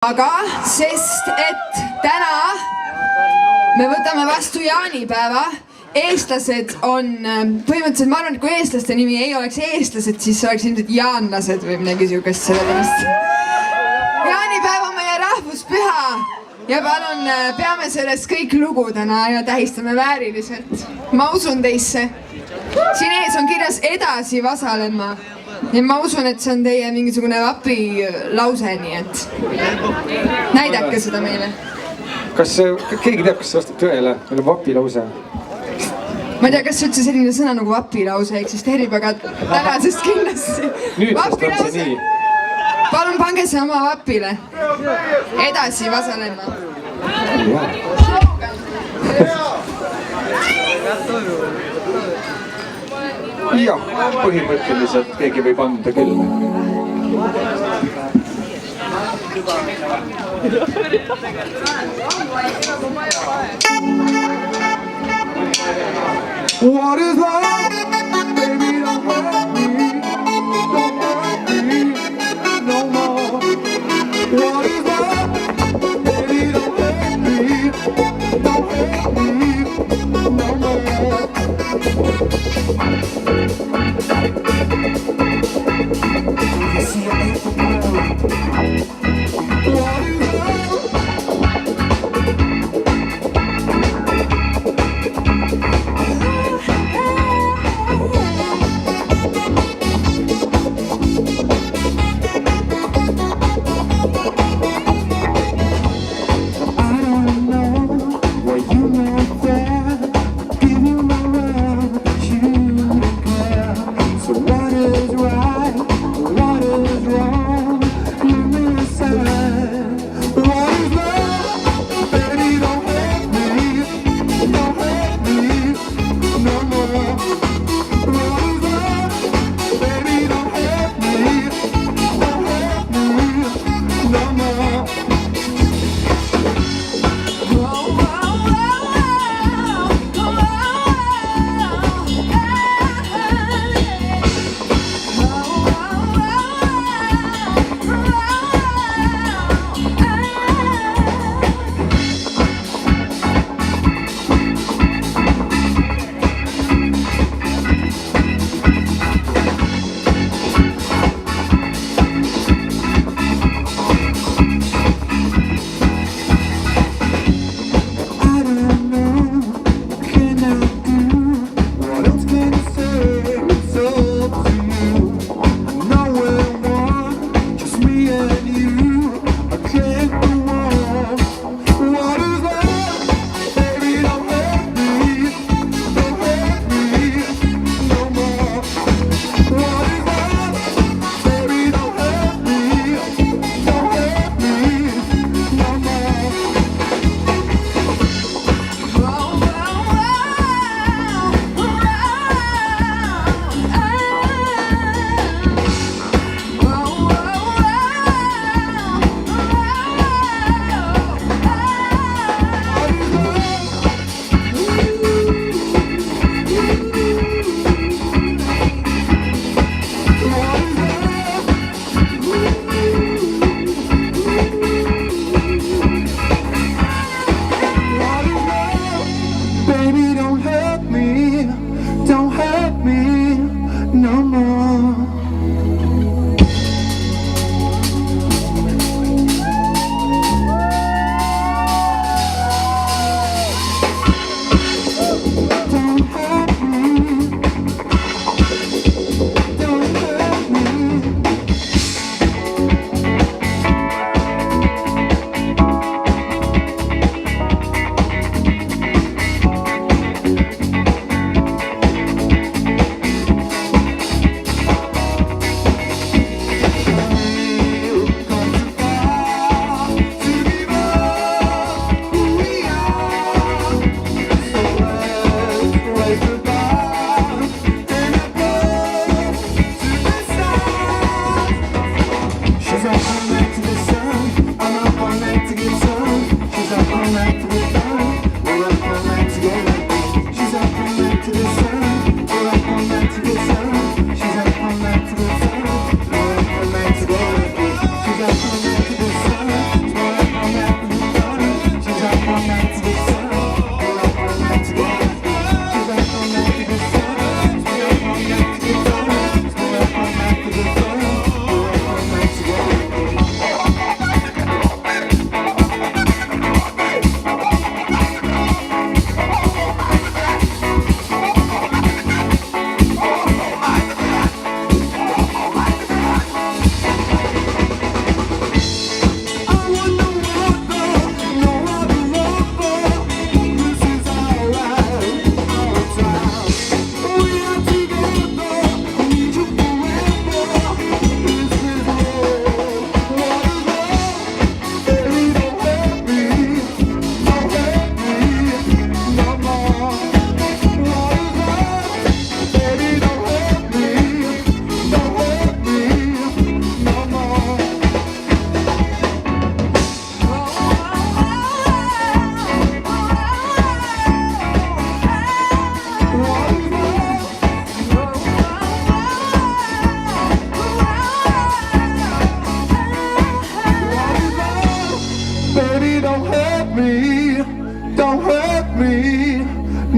aga sest, et täna me võtame vastu jaanipäeva, eestlased on põhimõtteliselt, ma arvan, et kui eestlaste nimi ei oleks eestlased, siis oleks ilmselt jaanlased või midagi siukest, sellepärast. Jaanipäev on meie rahvuspüha ja palun peame sellest kõik lugu täna ja tähistame vääriliselt. Ma usun teisse. Siin ees on kirjas edasi Vasalemma. Ja ma usun, et see on teie mingisugune vapi lause, nii et näidake seda meile. Kas keegi teab, kas see vastab tõele? Meil on vapi lause. Ma ei tea, kas üldse selline sõna nagu vapi lause eksisteerib, aga tänasest kindlasti. Nüüdsest on see nii. Palun pange see oma vapile. Edasi Vasalemma. Jah, põhimõtteliselt keegi võib anda küll. What is love? Baby, don't hurt me. Don't hurt me no more. What is love? Baby, don't hurt me. Don't hurt me no more.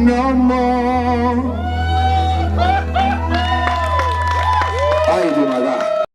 no more.